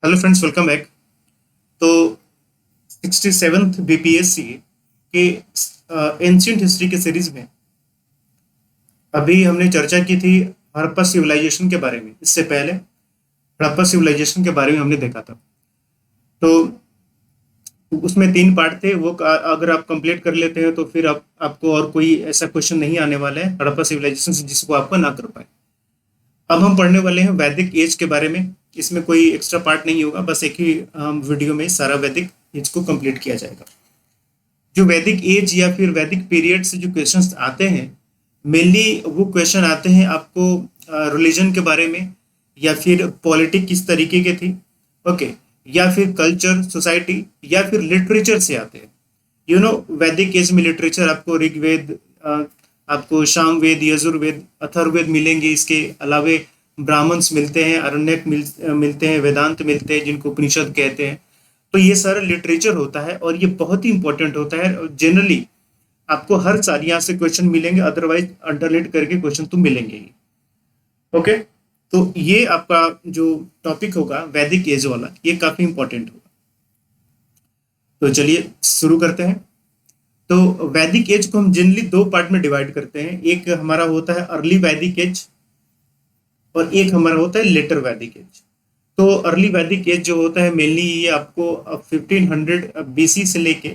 Hello friends, welcome back. तो 67th BPSC के ancient history के सीरीज में अभी हमने चर्चा की थी हड़प्पा सिविलाइजेशन के बारे में। इससे पहले हड़प्पा सिविलाइजेशन के बारे में हमने देखा था। तो उसमें 3 पार्ट थे, वो अगर आप कंप्लीट कर लेते हैं तो फिर आपको और कोई ऐसा क्वेश्चन नहीं आने वाला है हड़प्पा सिविलाइजेशन से जिसको आपको ना कर पाए। अब हम पढ़ने वाले हैं वैदिक एज के बारे में। इसमें कोई एक्स्ट्रा पार्ट नहीं होगा, बस एक ही वीडियो में सारा वैदिक एज को कंप्लीट किया जाएगा। जो वैदिक एज या फिर वैदिक पीरियड से जो क्वेश्चंस आते हैं, मेनली वो क्वेश्चन आते हैं आपको रिलीजन के बारे में, या फिर पॉलिटिक किस तरीके के थी, ओके, या फिर कल्चर, सोसाइटी, या फिर लिटरेचर से आते हैं। वैदिक एज में लिटरेचर आपको ऋग्वेद, आपको सामवेद, यजुर्वेद, अथर्ववेद मिलेंगे। इसके अलावे ब्राह्मण्स मिलते हैं, अरण्यक मिलते हैं, वेदांत मिलते हैं जिनको उपनिषद कहते हैं। तो ये सारा लिटरेचर होता है और ये बहुत ही इंपॉर्टेंट होता है। और जनरली आपको हर साल यहाँ से क्वेश्चन मिलेंगे, अदरवाइज अंडरलाइन करके क्वेश्चन तो मिलेंगे ही। ओके, तो ये आपका जो टॉपिक होगा वैदिक एज वाला, ये काफी इंपॉर्टेंट होगा। तो चलिए शुरू करते हैं। तो वैदिक एज को हम जनरली 2 पार्ट में डिवाइड करते हैं। एक हमारा होता है अर्ली वैदिक एज और एक हमारा होता है लेटर वैदिक एज। तो अर्ली वैदिक एज जो होता है मेनली ये आपको 1500 बीसी से लेके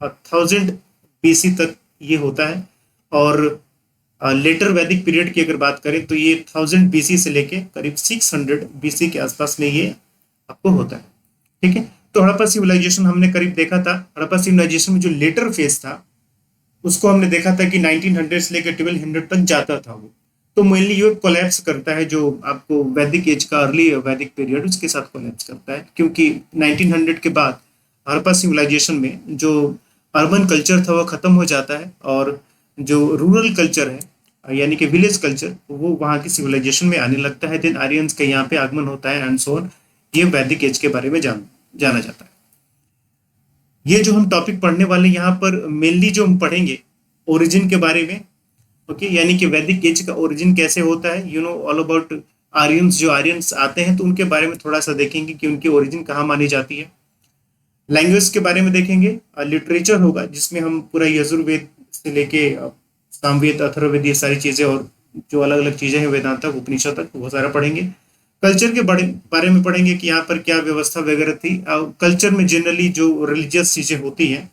1000 बीसी तक ये होता है। और लेटर वैदिक पीरियड की अगर बात करें तो ये 1000 बीसी से लेके करीब 600 बीसी के आसपास में ये आपको होता है। ठीक है, तो हड़प्पा सिविलाइजेशन हमने करीब देखा था। हड़प्पा सिविलाइजेशन में जो लेटर फेज था उसको हमने देखा था कि 1900 से लेकर 1200 तक जाता था वो। तो मेनली ये कोलैप्स करता है, जो आपको वैदिक एज का अर्ली वैदिक पीरियड उसके साथ कोलैप्स करता है, क्योंकि 1900 के बाद हड़प्पा सिविलाइजेशन में जो अर्बन कल्चर था वो खत्म हो जाता है और जो रूरल कल्चर है यानी कि विलेज कल्चर वो वहाँ की सिविलाइजेशन में आने लगता है। देन आर्यंस का यहाँ पे आगमन होता है एंड सो ऑन। ये वैदिक एज के बारे में जाना जाता है। ये जो हम टॉपिक पढ़ने वाले यहाँ पर मेनली जो हम पढ़ेंगे ओरिजिन के बारे में, ओके, यानी कि वैदिक एज का ओरिजिन कैसे होता है, ऑल अबाउट आर्यंस। जो आर्यंस आते हैं तो उनके बारे में थोड़ा सा देखेंगे कि उनकी ओरिजिन कहाँ मानी जाती है। लैंग्वेज के बारे में देखेंगे। लिटरेचर होगा जिसमें हम पूरा यजुर्वेद से लेके सामवेद, अथर्ववेद, ये सारी चीजें और जो अलग अलग चीजें हैं वेदांत तक, उपनिषद तक, वो सारा पढ़ेंगे। कल्चर के बारे में पढ़ेंगे कि यहाँ पर क्या व्यवस्था वगैरह थी। कल्चर में जनरली जो रिलीजियस चीजें होती हैं,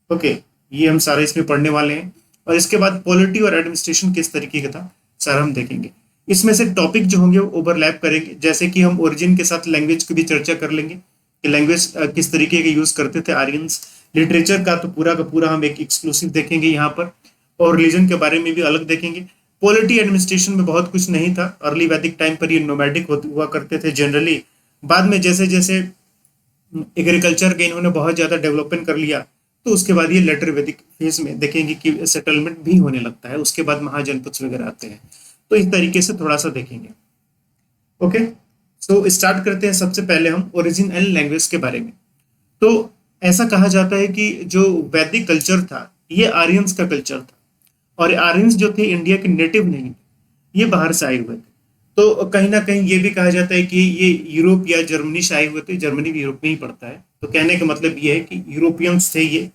ओके, ये हम सारे इसमें पढ़ने वाले हैं। और इसके बाद पॉलिटी और एडमिनिस्ट्रेशन किस तरीके का था सारा हम देखेंगे। इसमें से टॉपिक जो होंगे वो ओवरलैप करेंगे, जैसे कि हम ओरिजिन के साथ लैंग्वेज की भी चर्चा कर लेंगे कि लैंग्वेज किस तरीके के यूज करते थे आर्यंस। लिटरेचर का तो पूरा का पूरा हम एक एक्सक्लूसिव देखेंगे यहाँ पर, और रिलीजन के बारे में भी अलग देखेंगे। पॉलिटी एडमिनिस्ट्रेशन में बहुत कुछ नहीं था। अर्ली वैदिक टाइम पर ये नोमैडिक हुआ करते थे जनरली। बाद में जैसे जैसे एग्रीकल्चर के इन्होंने बहुत ज्यादा डेवलपमेंट कर लिया, तो उसके बाद ये लेटर वैदिक फेज में देखेंगे कि सेटलमेंट भी होने लगता है। उसके बाद महाजनपद वगैरह आते हैं। तो इस तरीके से थोड़ा सा देखेंगे। ओके, तो स्टार्ट करते हैं। सबसे पहले हम ओरिजिन एंड लैंग्वेज के बारे में। तो ऐसा कहा जाता है कि जो वैदिक कल्चर था ये आर्यंस का कल्चर था, और आर्यंस जो थे इंडिया के नेटिव नहीं थे, ये बाहर से आए हुए थे। तो कहीं ना कहीं ये भी कहा जाता है कि ये यूरोप या जर्मनी से आए हुए थे। जर्मनी भी यूरोप में ही पड़ता है। तो कहने का मतलब ये है कि यूरोपियंस थे ये।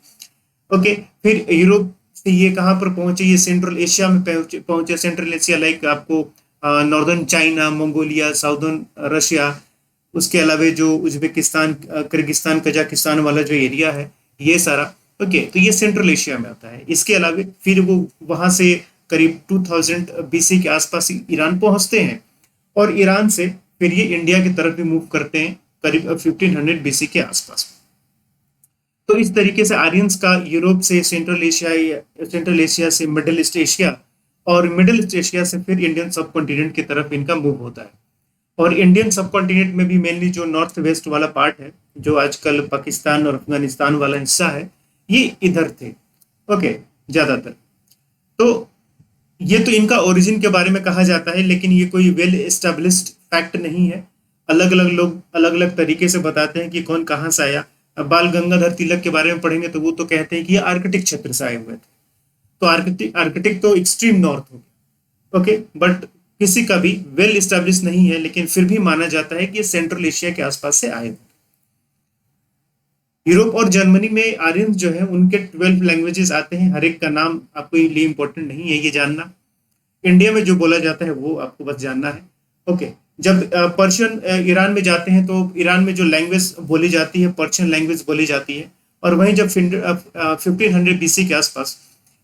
ओके, फिर यूरोप से ये कहाँ पर पहुंचे, ये सेंट्रल एशिया में पहुंचे। सेंट्रल एशिया लाइक आपको northern China, Mongolia, southern Russia, उसके अलावा जो उज्बेकिस्तान, किर्गिस्तान, कजाकिस्तान वाला जो एरिया है ये सारा, ओके, तो ये सेंट्रल एशिया में आता है। इसके अलावा फिर वो वहां से करीब 2000 बीसी के आसपास ईरान पहुंचते हैं, और ईरान से फिर ये इंडिया की तरफ भी मूव करते हैं करीब 1500 बीसी के आसपास। तो इस तरीके से आर्यंस का यूरोप से सेंट्रल एशिया से मिडिल ईस्ट एशिया, और मिडिल ईस्ट एशिया से फिर इंडियन सब कॉन्टिनेंट की तरफ इनका मूव होता है। और इंडियन सब कॉन्टिनेंट में भी मेनली जो नॉर्थ वेस्ट वाला पार्ट है, जो आजकल पाकिस्तान और अफगानिस्तान वाला हिस्सा है, ये इधर थे, ओके, ज्यादातर। तो ये तो इनका ओरिजिन के बारे में कहा जाता है, लेकिन ये कोई वेल एस्टेब्लिश्ड फैक्ट नहीं है। अलग अलग लोग अलग अलग तरीके से बताते हैं कि कौन कहाँ से आया। अब बाल गंगाधर तिलक के बारे में पढ़ेंगे तो वो तो कहते हैं कि ये आर्कटिक क्षेत्र से आए हुए थे। तो आर्कटिक आर्कटिक तो एक्सट्रीम नॉर्थ हो गया, ओके, बट किसी का भी वेल इस्टेब्लिश नहीं है, लेकिन फिर भी माना जाता है कि ये सेंट्रल एशिया के आसपास से आए। यूरोप और जर्मनी में आर्यन जो है उनके 12 लैंग्वेजेस आते हैं। हर एक का नाम आपको लिए इंपॉर्टेंट नहीं है ये जानना। इंडिया में जो बोला जाता है वो आपको बस जानना है। ओके, जब पर्शियन ईरान में जाते हैं तो ईरान में जो लैंग्वेज बोली जाती है पर्शियन लैंग्वेज बोली जाती है। और वहीं जब 1500 BC के आसपास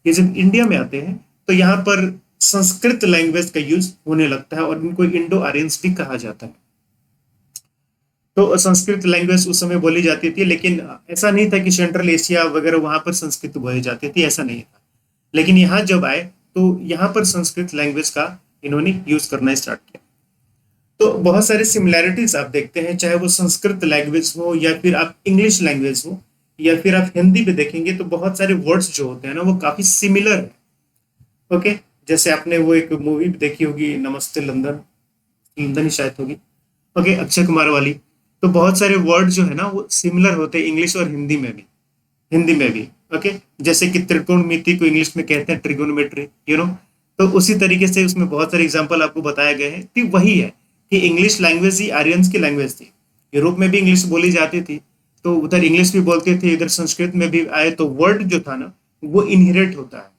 ये जब इंडिया में आते हैं तो यहाँ पर संस्कृत लैंग्वेज का यूज होने लगता है और इनको इंडो आर्यंस भी कहा जाता है। तो संस्कृत लैंग्वेज उस समय बोली जाती थी, लेकिन ऐसा नहीं था कि सेंट्रल एशिया वगैरह वहां पर संस्कृत बोली जाती थी, ऐसा नहीं था। लेकिन यहाँ जब आए तो यहाँ पर संस्कृत लैंग्वेज का इन्होंने यूज करना स्टार्ट किया। तो बहुत सारे सिमिलैरिटीज आप देखते हैं, चाहे वो संस्कृत लैंग्वेज हो या फिर आप इंग्लिश लैंग्वेज हो या फिर आप हिंदी पे देखेंगे तो बहुत सारे वर्ड्स जो होते हैं ना वो काफी सिमिलर है। ओके, जैसे आपने वो एक मूवी देखी होगी नमस्ते लंदन, लंदन ही शायद होगी, ओके, अक्षय कुमार वाली। तो बहुत सारे वर्ड जो है ना वो सिमिलर होते हैं इंग्लिश और हिंदी में भी, हिंदी में भी। ओके, जैसे कि त्रिकोणमिति को इंग्लिश में कहते हैं ट्रिगोनोमेट्री, तो उसी तरीके से उसमें बहुत सारे एग्जांपल आपको बताए गए हैं। तो वही है कि इंग्लिश लैंग्वेज ही आर्यंस की लैंग्वेज थी। यूरोप में भी इंग्लिश बोली जाती थी, तो उधर इंग्लिश भी बोलते थे, इधर संस्कृत में भी आए, तो वर्ड जो था ना वो इनहेरिट होता है।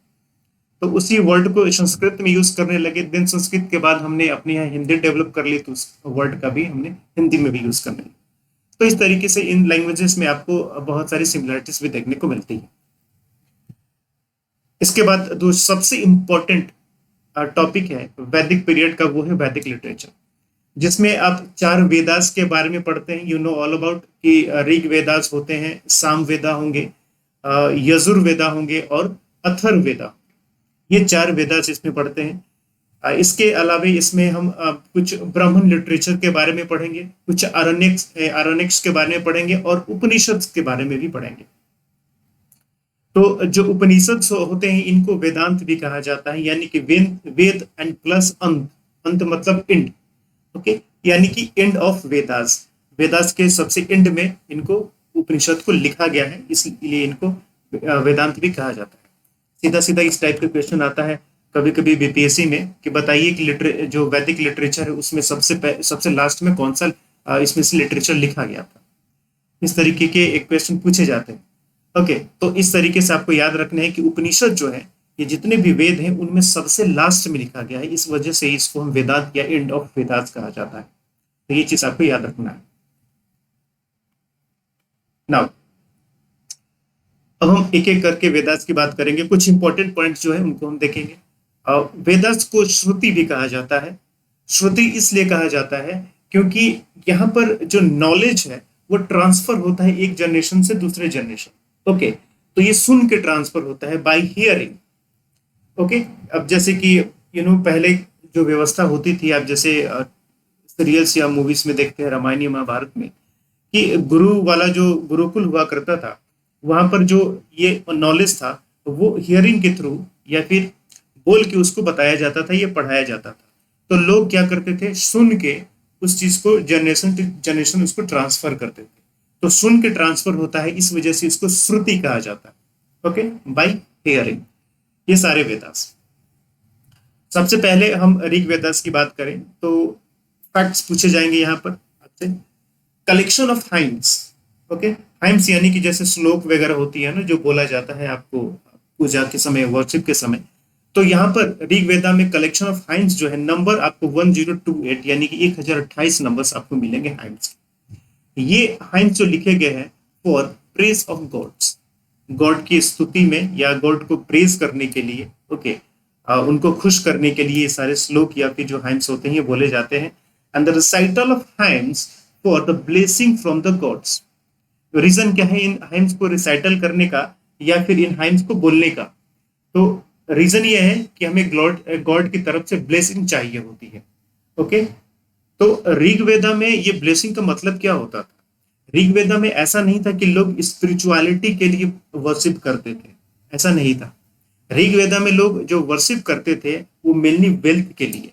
तो उसी वर्ड को संस्कृत में यूज करने लगे, देन संस्कृत के बाद हमने अपने यहाँ हिंदी डेवलप कर ली, तो उस वर्ड का भी हमने हिंदी में भी यूज करने लगे। तो इस तरीके से इन लैंग्वेजेस में आपको बहुत सारी सिमिलरिटीज भी देखने को मिलती है। इसके बाद जो सबसे इंपॉर्टेंट टॉपिक है वैदिक पीरियड का, वो है वैदिक लिटरेचर, जिसमें आप 4 वेदास के बारे में पढ़ते हैं। यू नो ऑल अबाउट कि ऋग वेदास होते हैं, साम वेदा होंगे, यजुर्वेदा होंगे और अथर्ववेदा। ये 4 वेदास इसमें पढ़ते हैं। इसके अलावा इसमें हम कुछ ब्राह्मण लिटरेचर के बारे में पढ़ेंगे, कुछ आरण्यक्स के बारे में पढ़ेंगे और उपनिषद के बारे में भी पढ़ेंगे। तो जो उपनिषद होते हैं इनको वेदांत भी कहा जाता है, यानी कि वेद एंड प्लस अंत, अंत मतलब एंड। ओके, यानी कि एंड ऑफ वेदास, वेदास के सबसे एंड में इनको उपनिषद को लिखा गया है, इसलिए इनको वेदांत भी कहा जाता है। सीधा सीधा इस टाइप का क्वेश्चन आता है कभी कभी बीपीएससी में कि बताइए कि जो वैदिक लिटरेचर है उसमें सबसे लास्ट में कौन सा इसमें से लिटरेचर लिखा गया था। इस तरीके के एक क्वेश्चन पूछे जाते हैं। ओके, तो इस तरीके से आपको याद रखना है कि उपनिषद जो है ये जितने भी वेद हैं उनमें सबसे लास्ट में लिखा गया है, इस वजह से इसको हम वेदांत या एंड ऑफ वेदांत कहा जाता है। तो ये चीज आपको याद रखना है। नाउ अब हम एक एक करके वेदास की बात करेंगे। कुछ इंपॉर्टेंट पॉइंट्स जो है उनको हम देखेंगे। वेदास को श्रुति भी कहा जाता है। श्रुति इसलिए कहा जाता है क्योंकि यहाँ पर जो नॉलेज है वो ट्रांसफर होता है एक जनरेशन से दूसरे जनरेशन। ओके, तो ये सुन के ट्रांसफर होता है बाय हियरिंग। ओके, अब जैसे कि पहले जो व्यवस्था होती थी, आप जैसे सीरियल्स या मूवीज में देखते हैं रामायण महाभारत में, कि गुरु वाला जो गुरुकुल हुआ करता था, वहां पर जो ये नॉलेज था वो हियरिंग के थ्रू या फिर बोल के उसको बताया जाता था, ये पढ़ाया जाता था। तो लोग क्या करते थे, सुन के उस चीज को जनरेशन टू जनरेशन उसको ट्रांसफर करते थे। तो सुन के ट्रांसफर होता है, इस वजह से इसको श्रुति कहा जाता है। Okay, bye hearing. ये सारे वेदास। सबसे पहले हम ऋग वेदास की बात करें तो फैक्ट्स पूछे जाएंगे यहाँ पर आपसे। Collection of hymns. Okay, hymns यानी कि जैसे श्लोक वगैरह होती है ना जो बोला जाता है आपको पूजा के समय, वर्शिप के समय। तो यहाँ पर ऋग वेदा में कलेक्शन ऑफ हाइम्स जो है, नंबर आपको 1028 यानी कि 1028 नंबर्स आपको मिलेंगे हाइम्स। ये हाइम्स जो लिखे गए हैं for praise of gods, God की स्तुति में या गॉड को प्रेज करने के लिए। ओके, उनको खुश करने के लिए सारे श्लोक या फिर जो हाइम्स होते हैं ये बोले जाते हैं। And the recital of hymns for the blessing from the gods. Reason क्या है इन हाइम्स को रिसाइटल करने का या फिर इन हाइम्स को बोलने का? तो रीजन ये है कि हमें गॉड की तरफ से ब्लेसिंग चाहिए होती है। ओके, तो ऋग वेदा में ये ब्लेसिंग का मतलब क्या होता था? ऋग वेदा में ऐसा नहीं था कि लोग स्पिरिचुअलिटी के लिए वर्शिप करते थे, ऐसा नहीं था। ऋग वेदा में लोग जो वर्शिप करते थे वो मेनली वेल्थ के लिए,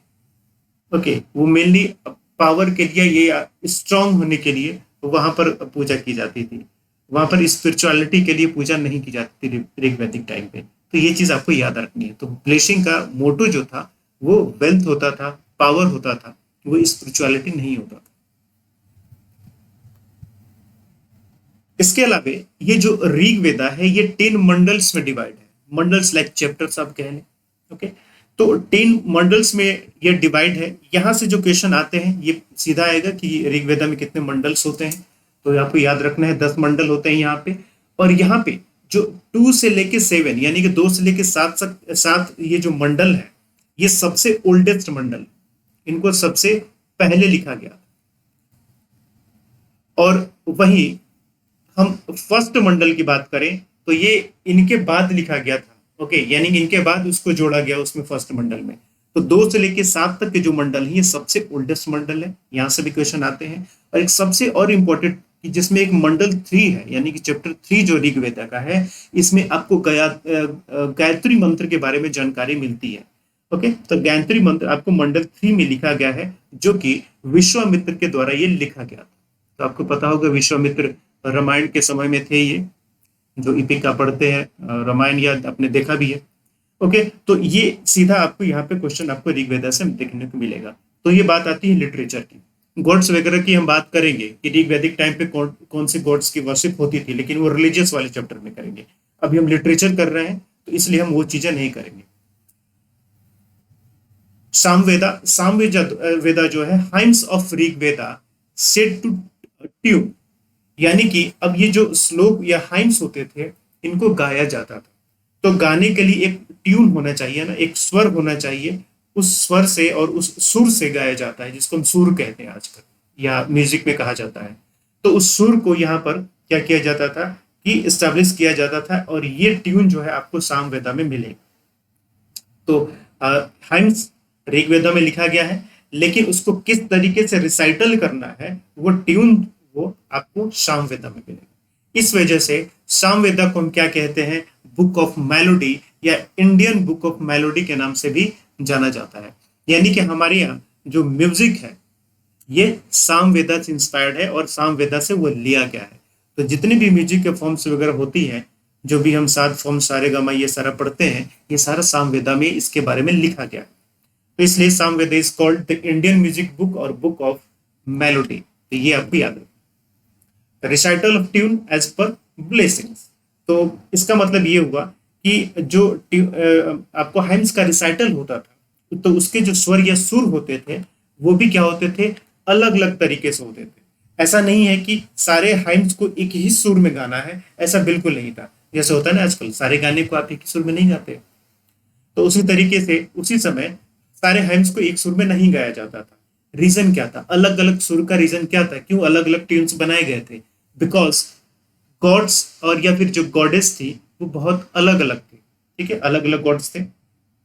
ओके, वो मेनली पावर के लिए, ये स्ट्रांग होने के लिए वहां पर पूजा की जाती थी। वहां पर स्पिरिचुअलिटी के लिए पूजा नहीं की जाती थी ऋग वैदिक टाइम पे। तो ये चीज आपको याद रखनी है। तो ब्लेसिंग का मोटो जो था वो वेल्थ होता था, पावर होता था वो स्पिरिचुअलिटी नहीं होता था। इसके अलावा ये जो ऋग वेदा है ये 10 मंडल्स में डिवाइड है, मंडल्स लाइक चैप्टर्स आप कह लें। ओके, तो 10 मंडल्स में ये डिवाइड है। यहाँ से जो क्वेश्चन आते हैं ये सीधा आएगा कि ऋग वेदा में कितने मंडल्स होते हैं, तो आपको याद रखना है 10 मंडल होते हैं यहाँ पे। और यहाँ पे जो 2 से लेके 7 यानी कि 2 से लेके 7 ये जो मंडल है ये सबसे ओल्डेस्ट मंडल, इनको सबसे पहले लिखा गया। और वही हम फर्स्ट मंडल की बात करें तो ये इनके बाद लिखा गया था। ओके, यानी कि इनके बाद उसको जोड़ा गया उसमें फर्स्ट मंडल में। तो 2 से लेके 7 तक के जो मंडल है ये सबसे ओल्डेस्ट मंडल है, यहाँ से भी क्वेश्चन आते हैं। और एक सबसे और इम्पोर्टेंट कि जिसमें एक मंडल 3 है यानी कि चैप्टर 3 जो ऋग्वेदा का है, इसमें आपको गायत्री मंत्र के बारे में जानकारी मिलती है। ओके, तो गायत्री मंत्र आपको मंडल 3 में लिखा गया है, जो कि विश्वामित्र के द्वारा ये लिखा गया था। तो आपको पता होगा विश्वामित्र रामायण के समय में थे, ये जो इपिका पढ़ते हैं रामायण या आपने देखा भी है। ओके, तो ये सीधा आपको यहाँ पे क्वेश्चन आपको ऋग्वेदा से देखने को मिलेगा। तो ये बात आती है लिटरेचर की। गॉड्स वगैरह की हम बात करेंगे कि ऋग्वैदिक टाइम पे कौन से गॉड्स की वर्शिप होती थी, लेकिन वो रिलीजियस वाले चैप्टर में करेंगे। अभी हम लिटरेचर कर रहे हैं तो इसलिए हम वो चीजें नहीं करेंगे। सामवेदा वेदा जो है hymns of Rigveda said to tune, यानी कि अब ये जो श्लोक या हाइम्स होते थे इनको गाया जाता था। तो गाने के लिए एक ट्यून होना चाहिए ना, एक स्वर होना चाहिए, उस स्वर से और उस सुर से गाया जाता है, जिसको हम सुर कहते हैं आजकल या म्यूजिक में कहा जाता है। तो उस सुर को यहाँ पर क्या किया जाता था कि इस्टेब्लिश किया जाता था, और ये ट्यून जो है आपको सामवेदा में मिलेगा। तो हाइम्स ऋग्वेदा में लिखा गया है, लेकिन उसको किस तरीके से रिसाइटल करना है वो ट्यून वो आपको सामवेदा में मिलेगा। इस वजह से सामवेदा को हम क्या कहते हैं, बुक ऑफ मेलोडी या इंडियन बुक ऑफ मेलोडी के नाम से भी जाना जाता है। यानी कि हमारे यहाँ जो म्यूजिक है ये सामवेदा से इंस्पायर्ड है और सामवेदा से वो लिया गया है। तो जितनी भी म्यूजिक के फॉर्म्स वगैरह होती हैं, जो भी हम 7 फॉर्म सारे गामा ये सारा पढ़ते हैं, ये सारा सामवेदा में इसके बारे में लिखा गया है। तो इसलिए Samaveda is called the Indian music book और बुक ऑफ मेलोडी। तो ये आपको याद रखना। Recital of tune as per blessings, तो इसका मतलब ये हुआ कि जो आपको हाइम्स का रिसाइटल होता था तो उसके जो स्वर या सुर होते थे वो भी क्या होते थे, अलग अलग तरीके से होते थे। ऐसा नहीं है कि सारे हाइम्स को एक ही सुर में गाना है, ऐसा बिल्कुल नहीं था। जैसे होता है ना आजकल सारे गाने को आप एक ही सुर में नहीं गाते, तो उसी तरीके से उसी समय सारे हाइम्स को एक सुर में नहीं गाया जाता था। रीजन क्या था, अलग अलग सुर का रीजन क्या था, क्यों अलग अलग ट्यून्स बनाए गए थे? बिकॉज गॉड्स और या फिर जो गॉडेस थी वो बहुत अलग अलग थी। ठीक है, अलग अलग गॉड्स थे,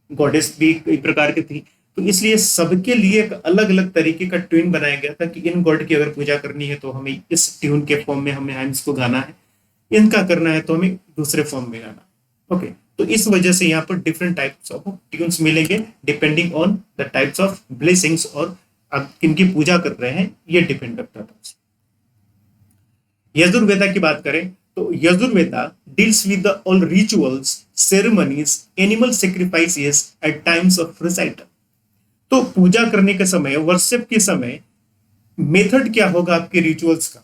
गॉडेस भी कई प्रकार की थी, तो इसलिए सबके लिए एक अलग अलग तरीके का ट्यून बनाया गया था कि इन गॉड की अगर पूजा करनी है तो हमें इस ट्यून के फॉर्म में हमें हाइम्स को गाना है, इनका करना है तो हमें दूसरे फॉर्म में गाना। ओके, तो इस वजह से यहाँ पर डिफरेंट टाइप्स ऑफ ट्यून्स मिलेंगे depending on the types of blessings, और आप किनकी पूजा कर रहे हैं ये डिपेंड करता था। यजुर्वेदा की बात करें तो Yajurveda deals with the all rituals, ceremonies, animal sacrifices at times of recital. तो पूजा करने के समय, वर्शिप के समय मेथड क्या होगा आपके रिचुअल्स का।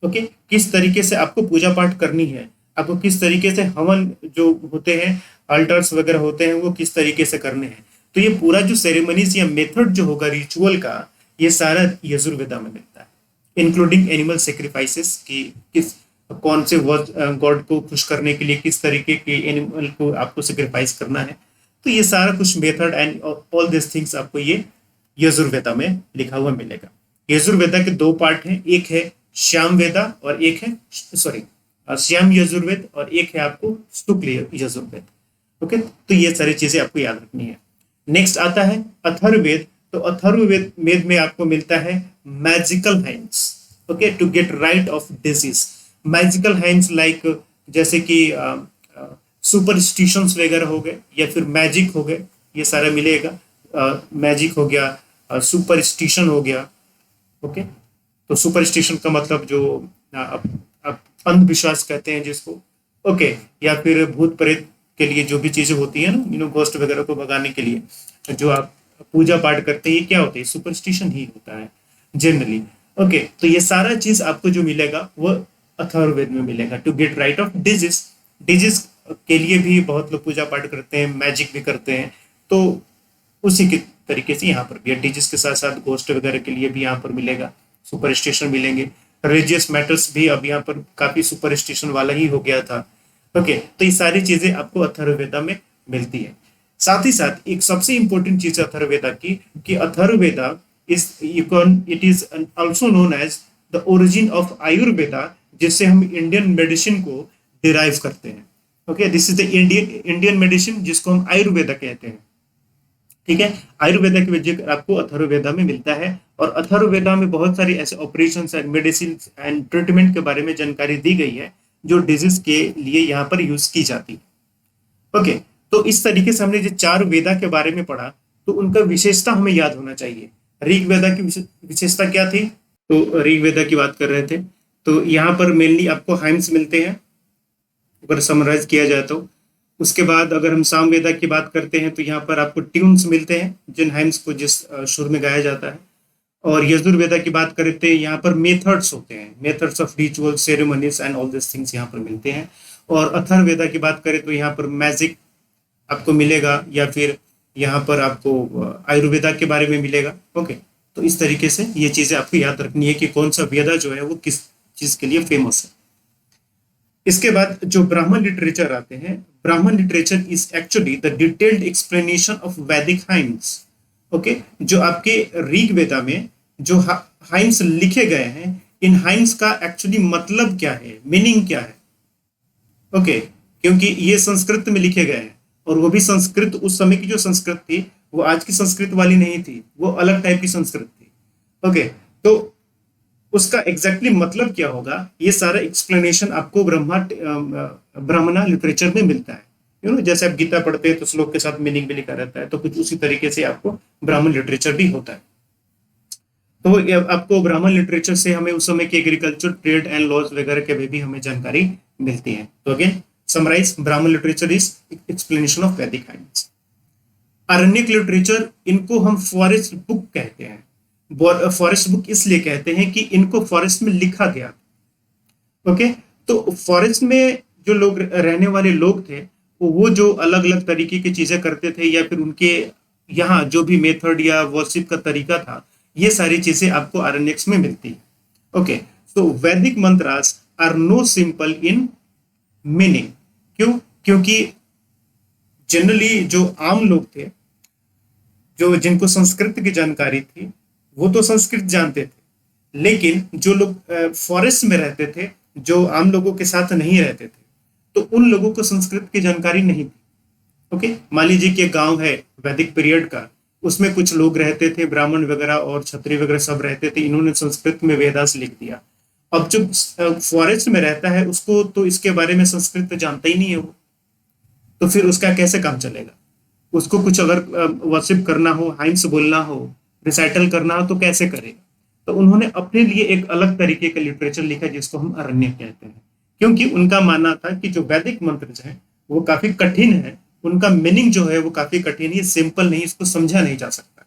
ओके, किस तरीके से आपको पूजा पाठ करनी है, आपको किस तरीके से हवन जो होते हैं, अल्टर्स वगैरह होते हैं, वो किस तरीके से करने हैं। तो ये पूरा जो सेरेमनीज या मेथड जो होगा रिचुअल का, ये सारा यजुर्वेदा में मिलता है, इंक्लूडिंग एनिमल सेक्रीफाइसेस की किस कौन से गॉड को खुश करने के लिए किस तरीके के एनिमल को आपको सेक्रीफाइस करना है। तो ये सारा कुछ method and all this things आपको ये यजुर्वेदा में लिखा हुआ मिलेगा। यजुर्वेदा के 2 पार्ट हैं, एक है श्याम वेदा और एक है श्याम यजुर्वेद, और एक है आपको शुक्ल यजुर्वेद। ओके, तो ये सारी चीजें आपको याद रखनी है। नेक्स्ट आता है अथर्ववेद। तो अथर्ववेद में आपको मिलता है magical hands, okay, to get rid of disease. Magical hands like जैसे कि सुपरस्टिशंस वगैरह हो गए या फिर मैजिक हो गए, ये सारा मिलेगा। मैजिक हो गया, सुपरस्टिशन हो गया। ओके, तो सुपरस्टिशन का मतलब जो अंधविश्वास कहते हैं जिसको, ओके, या फिर भूत प्रेत के लिए जो भी चीजें होती है ना, गोस्ट वगैरह को भगाने के लिए जो आप पूजा पाठ करते हैं, ये क्या होता है? सुपरस्टिशन ही होता है जनरली। ओके, तो ये सारा चीज आपको जो मिलेगा वो अथर्ववेद में मिलेगा। To get rid of disease, disease के लिए भी बहुत लोग पूजा पाठ करते हैं, मैजिक भी करते हैं, तो उसी के तरीके से यहाँ पर भी डिजीज के साथ साथ घोस्ट वगैरह के लिए भी यहाँ पर मिलेगा, सुपरस्टिशन मिलेंगे। रिलीजियस मैटर्स भी अब यहाँ पर काफी सुपरस्टिशन वाला ही हो गया था। ओके, तो ये सारी चीजें आपको अथर्ववेदा में मिलती है। साथ ही साथ एक सबसे इंपॉर्टेंट चीज है अथर्ववेदा की, कि Atharvaveda is it is also known as the origin of Ayurveda, जिससे हम इंडियन मेडिसिन को डिराइव करते हैं। Okay, this is the Indian medicine जिसको हम आयुर्वेदा कहते हैं। ठीक है, आयुर्वेदा की वजह आपको अथर्ववेदा में मिलता है, और अथर्ववेदा में बहुत सारी ऐसे operation and medicine and treatment के बारे में जानकारी दी गई है जो डिजीज के लिए यहाँ पर यूज की जाती है। ओके, तो इस तरीके से हमने जो 4 वेदा के बारे में पढ़ा, तो उनका विशेषता हमें याद होना चाहिए। ऋग वेदा की विशेषता क्या थी? तो ऋग वेदा की बात कर रहे थे, तो यहाँ पर मेनली आपको हाइम्स मिलते हैं अगर समराइज किया जाए तो। उसके बाद अगर हम सामवेदा की बात करते हैं तो यहाँ पर आपको ट्यून्स मिलते हैं जिन हाइम्स को जिस सुर में गाया जाता है। और यजुर्वेदा की बात करते हैं, यहाँ पर मेथड्स होते हैं, methods of ritual, ceremonies and all this things यहाँ पर मिलते हैं। और अथर्ववेदा की बात करें तो यहाँ पर मैजिक आपको मिलेगा, या फिर यहाँ पर आपको आयुर्वेदा के बारे में मिलेगा। ओके, तो इस तरीके से ये चीजें आपको याद रखनी है कि कौन सा वेदा जो है वो किस चीज के लिए फेमस है। इसके बाद जो ब्राह्मण लिटरेचर आते हैं, ब्राह्मण literature is actually the detailed explanation of वैदिक हाइम्स। ओके, जो आपके ऋग वेदा में जो हाइम्स लिखे गए हैं, इन हाइम्स का एक्चुअली मतलब क्या है, मीनिंग क्या है। ओके, क्योंकि ये संस्कृत में लिखे गए हैं, और वो भी संस्कृत, उस समय की जो संस्कृत थी वो आज की संस्कृत वाली नहीं थी, वो अलग टाइप की संस्कृत थी। ओके, तो उसका एग्जैक्टली मतलब क्या होगा, ये सारा एक्सप्लेनेशन आपको ब्राह्मणा लिटरेचर में मिलता है। जैसे आप गीता पढ़ते हैं तो श्लोक के साथ मीनिंग भी लिखा रहता है, तो कुछ उसी तरीके से आपको ब्राह्मण लिटरेचर भी होता है। तो आपको ब्राह्मण लिटरेचर से हमें उस समय के एग्रीकल्चर, ट्रेड एंड लॉज वगैरह के भी हमें जानकारी मिलती है। तो अगेन समराइज, ब्राह्मण लिटरेचर इज एक्सप्लेनेशन ऑफ वैदिक हाइम्स। आरण्यक लिटरेचर, इनको हम फॉरेस्ट बुक कहते हैं। फॉरेस्ट बुक इसलिए कहते हैं कि इनको फॉरेस्ट में लिखा गया। ओके, तो फॉरेस्ट में जो लोग रहने वाले लोग थे, वो जो अलग अलग तरीके की चीजें करते थे, या फिर उनके यहाँ जो भी मेथड या वर्शिप का तरीका था, ये सारी चीजें आपको आरण्यक्स में मिलती है। ओके, तो Vedic mantras are no simple in meaning. क्यों? क्योंकि जनरली जो आम लोग थे, जो जिनको संस्कृत की जानकारी थी, वो तो संस्कृत जानते थे, लेकिन जो लोग फॉरेस्ट में रहते थे, जो आम लोगों के साथ नहीं रहते थे, तो उन लोगों को संस्कृत की जानकारी नहीं थी। ओके, मान लीजिए कि गांव है वैदिक पीरियड का, उसमें कुछ लोग रहते थे, ब्राह्मण वगैरह और क्षत्रिय वगैरह सब रहते थे, इन्होंने संस्कृत में वेदास लिख दिया। अब जो फॉरेस्ट में रहता है उसको तो इसके बारे में संस्कृत जानता ही नहीं है वो, तो फिर उसका कैसे काम चलेगा? उसको कुछ अगर वर्शिप करना हो, हाइम्स बोलना हो, रिसाइटल करना हो, तो कैसे करेगा? तो उन्होंने अपने लिए एक अलग तरीके का लिटरेचर लिखा जिसको हम अरण्य कहते हैं, क्योंकि उनका मानना था कि जो वैदिक मंत्र है वो काफी कठिन है, उनका मीनिंग जो है वो काफी कठिन है, सिंपल नहीं, इसको समझा नहीं जा सकता।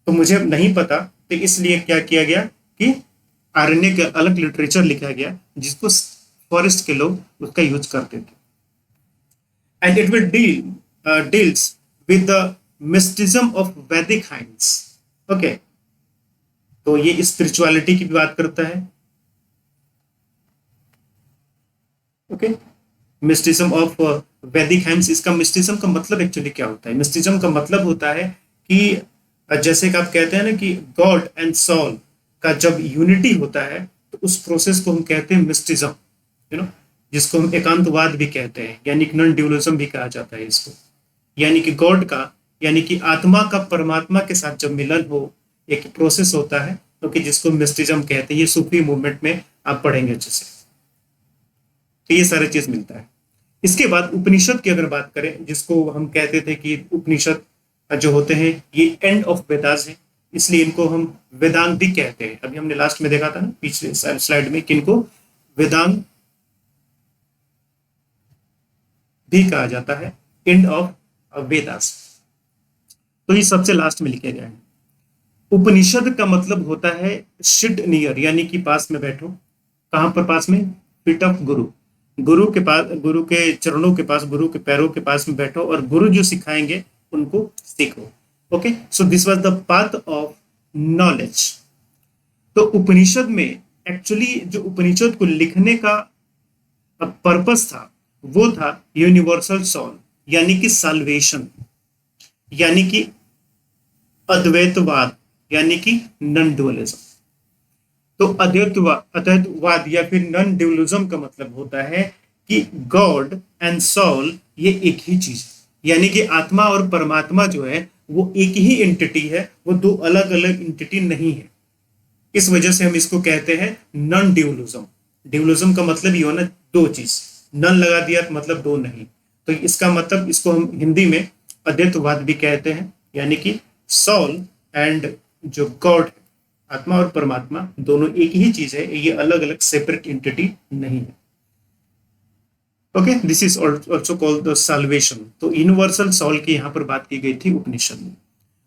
तो मुझे नहीं पता, तो इसलिए क्या किया गया कि आरण्य का अलग लिटरेचर लिखा गया जिसको फॉरेस्ट के लोग उसका यूज करते थे। And it will deals with the mysticism of Vedic hymns. Okay, तो ये स्पिरिचुअलिटी की भी बात करता है। ओके, मिस्टिज्म ऑफ वैदिक हाइम्स, इसका मिस्टिज्म का मतलब एक्चुअली क्या होता है? मिस्टिज्म का मतलब होता है कि जैसे कि आप कहते हैं ना कि गॉड एंड सोल का जब यूनिटी होता है, तो उस प्रोसेस को हम कहते हैं मिस्टिज्म, जिसको हम एकांतवाद भी कहते हैं, यानी कि नॉन ड्यूअलिज्म भी कहा जाता है इसको। यानी कि गॉड का, यानी कि आत्मा का परमात्मा के साथ जब मिलन हो, एक प्रोसेस होता है, तो कि जिसको मिस्टिज्म कहते हैं। ये सूफी मूवमेंट में आप पढ़ेंगे अच्छे से, तो ये सारी चीज मिलता है। इसके बाद उपनिषद की अगर बात करें, जिसको हम कहते थे कि उपनिषद जो होते हैं ये एंड ऑफ वेदास है, इसलिए इनको हम वेदांत भी कहते हैं। अभी हमने लास्ट में देखा था ना पिछले स्लाइड में कि इनको वेदांत भी कहा जाता है, एंड ऑफ वेदास। तो ये सबसे लास्ट में लिखे गए हैं। उपनिषद का मतलब होता है सिट नियर, यानी कि पास में बैठो। कहाँ पर पास में? फीट ऑफ गुरु, गुरु के पास, गुरु के चरणों के पास, गुरु के पैरों के पास में बैठो और गुरु जो सिखाएंगे उनको सीखो। Okay, so this was the path of knowledge. तो उपनिषद में एक्चुअली जो उपनिषद को लिखने का पर्पस था वो था यूनिवर्सल सोल, यानी कि साल्वेशन, यानी कि अद्वैतवाद, यानी कि नॉन डुअलिज्म। तो अद्वैतवाद या फिर नॉन ड्यूलिज्म का मतलब होता है कि गॉड एंड सोल ये एक ही चीज है, यानी कि आत्मा और परमात्मा जो है वो एक ही एंटिटी है, वो दो अलग अलग एंटिटी नहीं है। इस वजह से हम इसको कहते हैं नॉन ड्यूलिज्म। ड्यूलिज्म का मतलब ये होना दो चीज, नॉन लगा दिया मतलब दो नहीं, तो इसका मतलब इसको हम हिंदी में अद्वैतवाद भी कहते हैं, यानी कि सोल एंड जो गॉड, आत्मा और परमात्मा दोनों एक ही चीज है, ये अलग अलग सेपरेट एंटिटी नहीं है। Okay, this is also called the salvation. तो यूनिवर्सल सोल की यहाँ पर बात की गई थी उपनिषद में।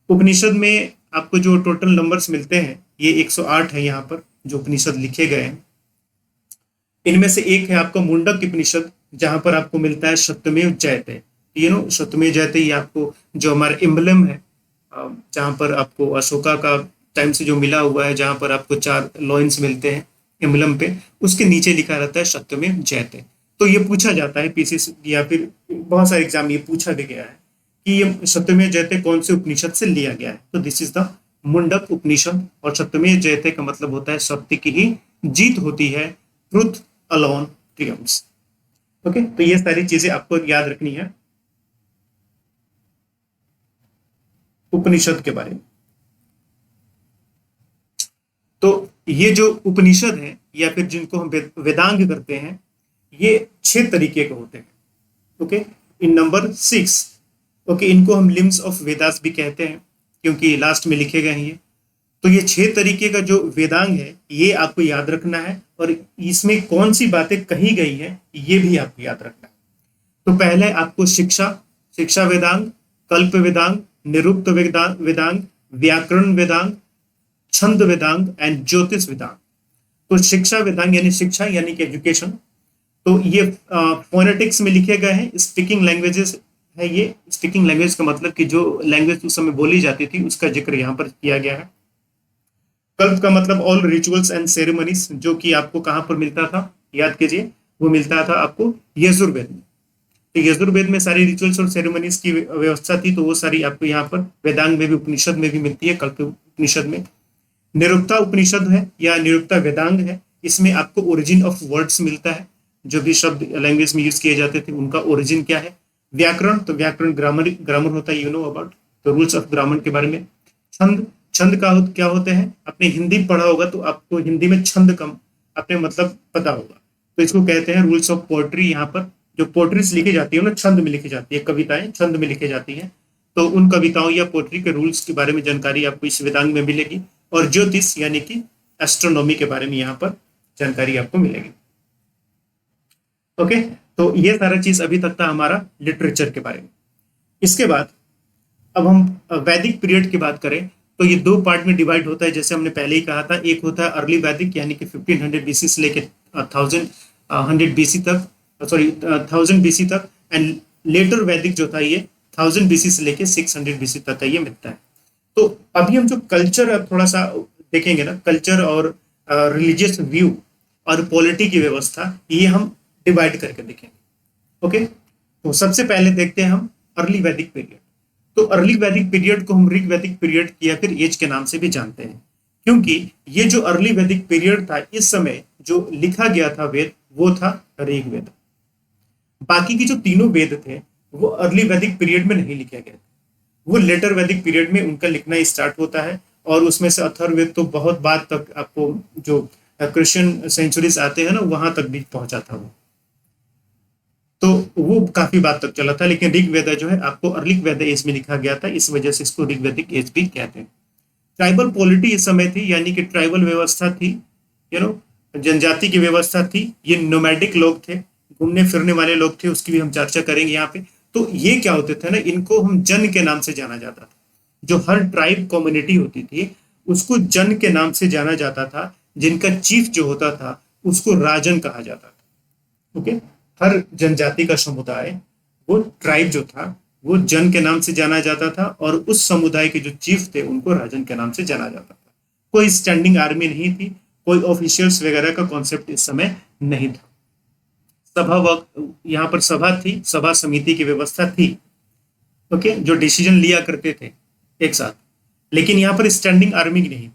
उपनिषद में आपको जो टोटल नंबर्स मिलते हैं ये 108 है यहाँ पर जो उपनिषद लिखे गए हैं। इनमें से एक है आपका मुंडक उपनिषद, जहां पर आपको मिलता है सत्यमेव जयते। सत्यमेव जयते ये आपको जो हमारा एम्बलम है, जहां पर आपको अशोका का टाइम से जो मिला हुआ है, जहां पर आपको 4 लॉइंस मिलते हैं एम्बलम पे, उसके नीचे लिखा रहता है सत्यमेव जयते। तो ये पूछा जाता है पीसीएस या फिर बहुत सारे एग्जाम ये पूछा भी गया है कि ये सत्यमेव जयते कौन से उपनिषद से लिया गया है। तो दिस इज द मुंडक उपनिषद, और सत्यमेव जयते का मतलब होता है सत्य की ही जीत होती है, ट्रुथ अलोन ट्रियम्फ्स। ओके, तो ये सारी चीजें आपको याद रखनी है उपनिषद के बारे में। तो ये जो उपनिषद है या फिर जिनको हम वेदांग करते हैं, ये 6 तरीके के होते हैं। ओके, इन नंबर 6, ओके, इनको हम लिम्स ऑफ वेदास भी कहते हैं क्योंकि लास्ट में लिखे गए हैं ये। तो ये 6 तरीके का जो वेदांग है ये आपको याद रखना है, और इसमें कौन सी बातें कही गई है ये भी आपको याद रखना है। तो पहले आपको शिक्षा वेदांग, कल्प वेदांग, निरुक्त वेदांग, व्याकरण वेदांग, छंद वेदांग एंड ज्योतिष वेदांग। तो शिक्षा वेदांग यानी शिक्षा, यानी कि एजुकेशन। तो ये फोनेटिक्स में लिखे गए हैं, स्पीकिंग लैंग्वेजेस है ये। स्पीकिंग लैंग्वेज का मतलब कि जो लैंग्वेज उस समय बोली जाती थी उसका जिक्र यहाँ पर किया गया है। कल्प का मतलब ऑल रिचुअल्स एंड सेरेमनीज, जो कि आपको कहाँ पर मिलता था, याद कीजिए, वो मिलता था आपको यजुर्वेद में। तो यजुर्वेद में सारी रिचुअल्स और सेरेमनीज की व्यवस्था थी, तो वो सारी आपको यहाँ पर वेदांग में भी, उपनिषद में भी मिलती है, कल्प उपनिषद में। निरुक्ता उपनिषद है या निरुक्ता वेदांग है, इसमें आपको ओरिजिन ऑफ वर्ड्स मिलता है, जो भी शब्द लैंग्वेज में यूज किए जाते थे उनका ओरिजिन क्या है। व्याकरण, तो व्याकरण ग्रामर होता है, you know about the rules of grammar के बारे में। छंद का क्या होते हैं, आपने हिंदी पढ़ा होगा तो आपको हिंदी में छंद का अपने मतलब पता होगा, तो इसको कहते हैं रूल्स ऑफ पोएट्री। यहाँ पर जो पोएट्रीज लिखी जाती है ना, छंद में लिखी जाती है, कविताएं छंद में लिखी जाती हैं, तो उन कविताओं या पोएट्री के रूल्स के बारे में जानकारी आपको इस वेदांग में मिलेगी। और ज्योतिष यानी कि एस्ट्रोनॉमी के बारे में यहाँ पर जानकारी आपको मिलेगी। ओके, तो ये सारा चीज अभी तक था हमारा लिटरेचर के बारे में। इसके बाद अब हम वैदिक पीरियड की बात करें तो ये 2 पार्ट में डिवाइड होता है, जैसे हमने पहले ही कहा था। एक होता है अर्ली वैदिक, यानी कि 1500 बीसी से लेकर 1100 बीसी तक, 1000 बीसी तक, एंड लेटर वैदिक जो था ये 1000 बीसी से लेकर 600 बीसी तक का ये मिलता है। तो अभी हम जो कल्चर थोड़ा सा देखेंगे ना, कल्चर और रिलीजियस व्यू और पॉलिटी की व्यवस्था, ये हम डिवाइड करके देखेंगे। ओके, तो सबसे पहले देखते हैं हम अर्ली वैदिक पीरियड। तो अर्ली वैदिक पीरियड को हम ऋग वैदिक पीरियड या फिर एज के नाम से भी जानते हैं, क्योंकि ये जो अर्ली वैदिक पीरियड था, इस समय जो लिखा गया था वेद वो था ऋग वेद। बाकी की जो तीनों वेद थे वो अर्ली वैदिक पीरियड में नहीं लिखे गए, वो लेटर वैदिक पीरियड में उनका लिखना स्टार्ट होता है। और उसमें से अथर्ववेद तो बहुत बाद तक आपको जो क्रिश्चियन सेंचुरीज आते हैं ना वहां तक भी पहुंचा था वो, तो वो काफी बाद तक चला था। लेकिन ऋग्वेद जो है आपको अर्ली वेद एज में लिखा गया था, इस वजह से इसको ऋग्वैदिक एज भी कहते हैं। ट्राइबल पॉलिटी इस समय थी, यानी कि ट्राइबल व्यवस्था थी, जनजाति की व्यवस्था थी। ये नोमैडिक लोग थे, घूमने फिरने वाले लोग थे, उसकी भी हम चर्चा करेंगे यहाँ पे। तो ये क्या होते थे ना, इनको हम जन के नाम से जाना जाता था। जो हर ट्राइब कम्युनिटी होती थी उसको जन के नाम से जाना जाता था, जिनका चीफ जो होता था उसको राजन कहा जाता था। ओके, हर जनजाति का समुदाय, वो ट्राइब जो था वो जन के नाम से जाना जाता था, और उस समुदाय के जो चीफ थे उनको राजन के नाम से जाना जाता था। कोई स्टैंडिंग आर्मी नहीं थी, कोई ऑफिशियल्स वगैरह का कॉन्सेप्ट इस समय नहीं था। सभा वक्त यहाँ पर सभा थी, सभा समिति की व्यवस्था थी, ओके, जो डिसीजन लिया करते थे एक साथ, लेकिन यहाँ पर स्टैंडिंग आर्मी नहीं थी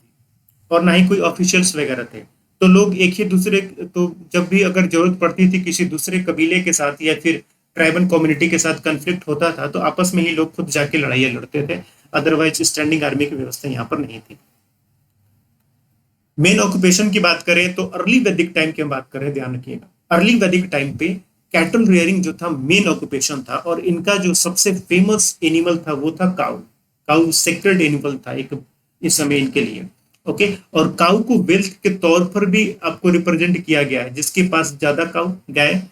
और ना ही कोई ऑफिशियल्स वगैरह थे। तो लोग एक ही दूसरे, तो जब भी अगर जरूरत पड़ती थी किसी दूसरे कबीले के साथ या फिर ट्राइबल कम्युनिटी के साथ कन्फ्लिक्ट होता था तो आपस में ही लोग खुद जाके लड़ाइयाँ लड़ते थे। अदरवाइज स्टैंडिंग आर्मी की व्यवस्था यहाँ पर नहीं थी। मेन ऑक्यूपेशन की बात करें तो अर्ली वैदिक टाइम की हम बात करें, ध्यान रखिएगा, अर्ली वैदिक टाइम पे कैटल रेयरिंग जो था मेन ऑक्यूपेशन था, और इनका जो सबसे फेमस एनिमल था वो था काउ। काउ सेक्रेड एनिमल था एक इस समय इनके लिए। ओके, और काउ को वेल्थ के तौर पर भी आपको रिप्रेजेंट किया गया है। जिसके पास ज्यादा काउ गाय,